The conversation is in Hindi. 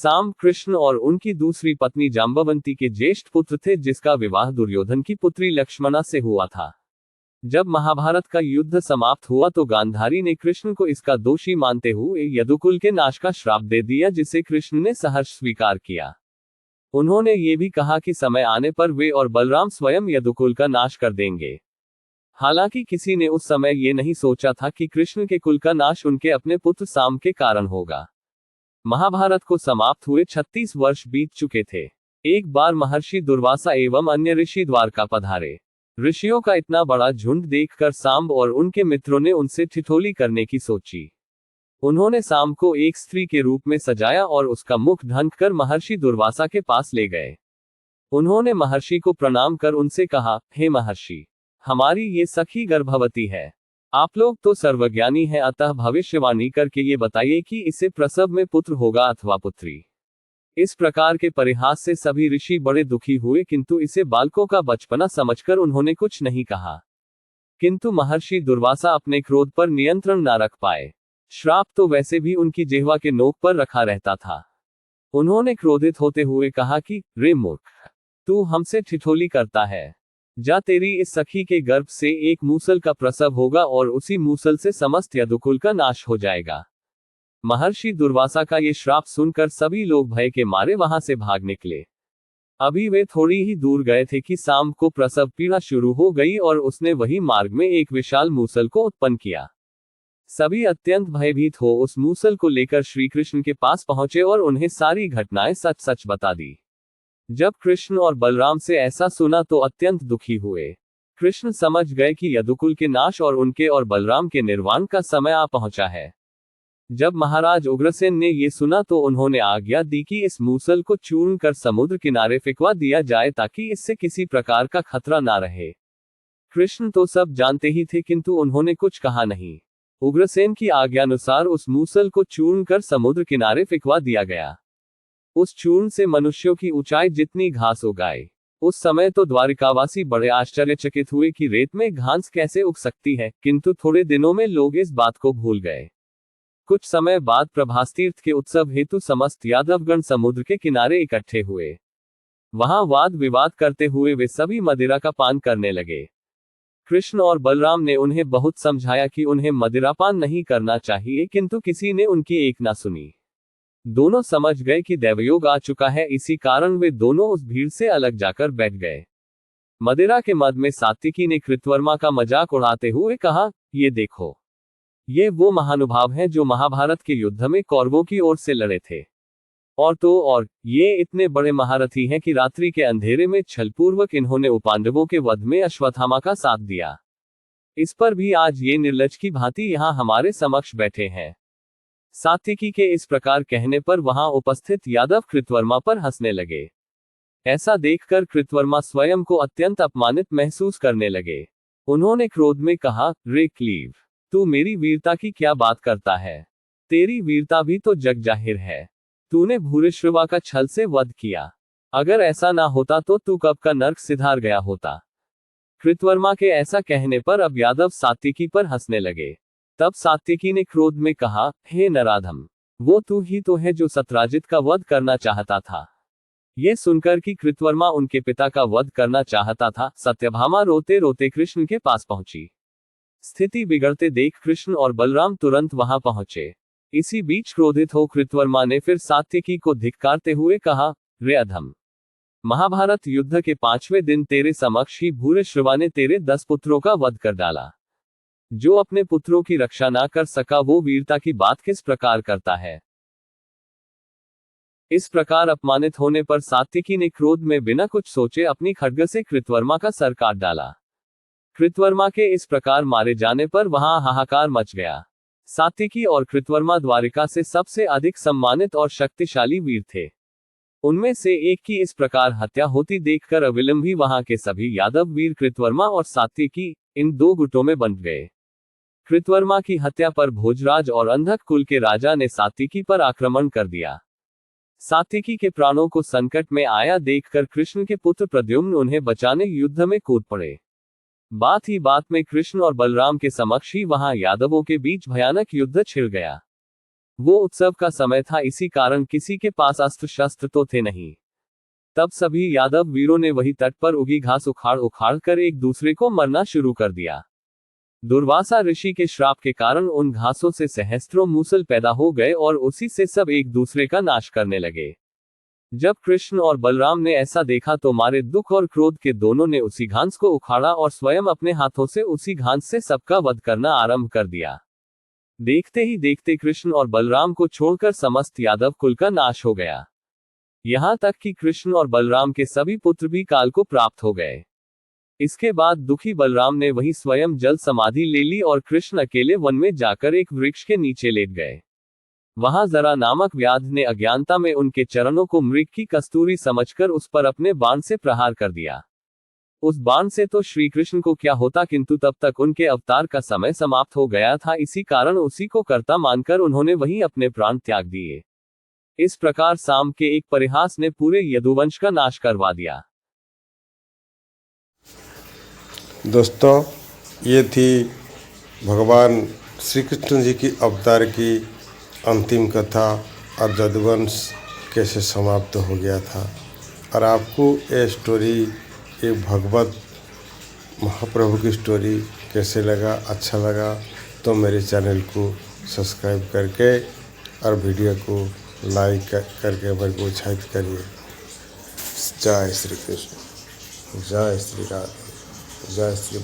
साम्ब कृष्ण और उनकी दूसरी पत्नी जाम्बवंती के ज्येष्ठ पुत्र थे, जिसका विवाह दुर्योधन की पुत्री लक्ष्मणा से हुआ था। जब महाभारत का युद्ध समाप्त हुआ तो गांधारी ने कृष्ण को इसका दोषी मानते हुए यदुकुल के नाश का श्राप दे दिया, जिसे कृष्ण ने सहर्ष स्वीकार किया। उन्होंने ये भी कहा कि समय आने पर वे और बलराम स्वयं यदुकुल का नाश कर देंगे। हालांकि किसी ने उस समय ये नहीं सोचा था कि कृष्ण के कुल का नाश उनके अपने पुत्र साम्ब के कारण होगा। महाभारत को समाप्त हुए 36 वर्ष बीत चुके थे। एक बार महर्षि दुर्वासा एवं अन्य ऋषि द्वारका पधारे। ऋषियों का इतना बड़ा झुंड देखकर साम्ब और उनके मित्रों ने उनसे ठिठोली करने की सोची। उन्होंने साम्ब को एक स्त्री के रूप में सजाया और उसका मुख ढंक कर महर्षि दुर्वासा के पास ले गए। उन्होंने महर्षि को प्रणाम कर उनसे कहा, हे महर्षि, हमारी ये सखी गर्भवती है। आप लोग तो सर्वज्ञानी हैं, अतः भविष्यवाणी करके ये बताइए कि इसे प्रसव में पुत्र होगा अथवा पुत्री। इस प्रकार के परिहास से सभी ऋषि बड़े दुखी हुए, किंतु इसे बालकों का बचपना समझकर उन्होंने कुछ नहीं कहा। किंतु महर्षि दुर्वासा अपने क्रोध पर नियंत्रण न रख पाए। श्राप तो वैसे भी उनकी जिह्वा के नोक पर रखा रहता था। उन्होंने क्रोधित होते हुए कहा कि, रे मूर्ख, तू हमसे ठिठोली करता है। जा, तेरी इस सखी के गर्भ से एक मूसल का प्रसव होगा और उसी मूसल से समस्त यदुकुल का नाश हो जाएगा। महर्षि दुर्वासा का ये श्राप सुनकर सभी लोग भय के मारे वहां से भाग निकले। अभी वे थोड़ी ही दूर गए थे कि साम्ब को प्रसव पीड़ा शुरू हो गई और उसने वही मार्ग में एक विशाल मूसल को उत्पन्न किया। सभी अत्यंत भयभीत हो उस मूसल को लेकर श्री कृष्ण के पास पहुंचे और उन्हें सारी घटनाएं सच सच बता दी। जब कृष्ण और बलराम से ऐसा सुना तो अत्यंत दुखी हुए। कृष्ण समझ गए कि यदुकुल के नाश और उनके और बलराम के निर्वाण का समय आ पहुंचा है। जब महाराज उग्रसेन ने ये सुना तो उन्होंने आज्ञा दी कि इस मूसल को चूर्ण कर समुद्र किनारे फेंकवा दिया जाए, ताकि इससे किसी प्रकार का खतरा ना रहे। कृष्ण तो सब जानते ही थे, किंतु उन्होंने कुछ कहा नहीं। उग्रसेन की आज्ञानुसार उस मूसल को चूर्ण कर समुद्र किनारे फेंकवा दिया गया। उस चूर्ण से मनुष्यों की ऊंचाई जितनी घास उगाए। उस समय तो द्वारिकावासी बड़े आश्चर्यचकित हुए कि रेत में घास कैसे उग सकती है, किंतु थोड़े दिनों में लोग इस बात को भूल गए। कुछ समय बाद प्रभास तीर्थ के उत्सव हेतु समस्त यादवगण समुद्र के किनारे इकट्ठे हुए। वहां वाद विवाद करते हुए वे सभी मदिरा का पान करने लगे। कृष्ण और बलराम ने उन्हें बहुत समझाया कि उन्हें मदिरापान नहीं करना चाहिए, किंतु किसी ने उनकी एक ना सुनी। दोनों समझ गए कि दैवयोग आ चुका है, इसी कारण वे दोनों उस भीड़ से अलग जाकर बैठ गए। मदिरा के मद में सात्विकी ने कृतवर्मा का मजाक उड़ाते हुए कहा, ये देखो, ये वो महानुभाव हैं जो महाभारत के युद्ध में कौरवों की ओर से लड़े थे। और ये इतने बड़े महारथी हैं कि रात्रि के अंधेरे में छलपूर्वक इन्होंने उपांडवों के वध में अश्वत्थामा का साथ दिया। इस पर भी आज ये निर्लज की भांति यहाँ हमारे समक्ष बैठे हैं। सात्विकी के इस प्रकार कहने पर वहां उपस्थित यादव कृतवर्मा पर हंसने लगे। ऐसा देखकर कृतवर्मा स्वयं को अत्यंत अपमानित महसूस करने लगे। उन्होंने क्रोध में कहा, रे क्लीव, तू मेरी वीरता की क्या बात करता है? तेरी वीरता भी तो जग जाहिर है। तूने भूरिश्रवा का छल से वध किया। अगर ऐसा ना होता तो तू कब का नर्क सिधार गया होता। कृतवर्मा के ऐसा कहने पर अब यादव सात्विकी पर हंसने लगे। तब सात्विकी ने क्रोध में कहा, हे नराधम, वो तू ही तो है जो सत्राजित का वध करना चाहता था। ये सुनकर कि कृतवर्मा उनके पिता का वध करना चाहता था, सत्यभामा रोते रोते कृष्ण के पास पहुंची। स्थिति बिगड़ते देख कृष्ण और बलराम तुरंत वहां पहुंचे। इसी बीच क्रोधित हो कृतवर्मा ने फिर सात्विकी को धिक्कारते हुए कहा, रे अधम, महाभारत युद्ध के 5वें दिन तेरे समक्ष ही भूरिश्रवा ने तेरे 10 पुत्रों का वध कर डाला। जो अपने पुत्रों की रक्षा ना कर सका वो वीरता की बात किस प्रकार करता है? इस प्रकार अपमानित होने पर सात्विकी ने क्रोध में बिना कुछ सोचे अपनी खड्ग से कृतवर्मा का सर काट डाला। कृतवर्मा के इस प्रकार मारे जाने पर वहां हाहाकार मच गया। सात्विकी और कृतवर्मा द्वारिका से सबसे अधिक सम्मानित और शक्तिशाली वीर थे। उनमें से एक की इस प्रकार हत्या होती देखकर अविलंब ही वहां के सभी यादव वीर कृतवर्मा और सात्विकी इन 2 गुटों में बंट गए। कृतवर्मा की हत्या पर भोजराज और अंधक कुल के राजा ने सात्विकी पर आक्रमण कर दिया। सात्विकी के प्राणों को संकट में आया देखकर कृष्ण के पुत्र प्रद्युम्न उन्हें बचाने युद्ध में कूद पड़े। बात ही बात में कृष्ण और बलराम के समक्ष ही वहां यादवों के बीच भयानक युद्ध छिड़ गया। वो उत्सव का समय था, इसी कारण किसी के पास अस्त्र शस्त्र तो थे नहीं। तब सभी यादव वीरों ने वही तट पर उगी घास उखाड़ उखाड़ कर एक दूसरे को मरना शुरू कर दिया। दुर्वासा ऋषि के श्राप के कारण उन घासों से सहस्त्रों मूसल पैदा हो गए और उसी से सब एक दूसरे का नाश करने लगे। जब कृष्ण और बलराम ने ऐसा देखा तो मारे दुख और क्रोध के दोनों ने उसी घास को उखाड़ा और स्वयं अपने हाथों से उसी घास से सबका वध करना आरंभ कर दिया। देखते ही देखते कृष्ण और बलराम को छोड़कर समस्त यादव कुल का नाश हो गया। यहाँ तक कि कृष्ण और बलराम के सभी पुत्र भी काल को प्राप्त हो गए। इसके बाद दुखी बलराम ने वही स्वयं जल समाधि ले ली और कृष्ण अकेले वन में जाकर एक वृक्ष के नीचे लेट गए। वहां जरा नामक व्याध ने अज्ञानता में उनके चरणों को मृग की कस्तूरी समझकर उस पर अपने बाण से प्रहार कर दिया। उस बाण से तो श्री कृष्ण को क्या होता, किंतु तब तक उनके अवतार का समय समाप्त हो गया था। इसी कारण उसी को कर्ता मानकर उन्होंने वहीं अपने प्राण त्याग दिए। इस प्रकार साम के एक परिहास ने पूरे यदुवंश का नाश करवा दिया। दोस्तों, ये थी भगवान श्री कृष्ण जी की अवतार की अंतिम कथा और यदुवंश कैसे समाप्त हो गया था। और आपको ये स्टोरी, ये भगवत महाप्रभु की स्टोरी कैसे लगा, अच्छा लगा तो मेरे चैनल को सब्सक्राइब करके और वीडियो को लाइक करके मेरे को उत्साहित करिए। जय श्री कृष्ण, जय श्री राम, जय श्री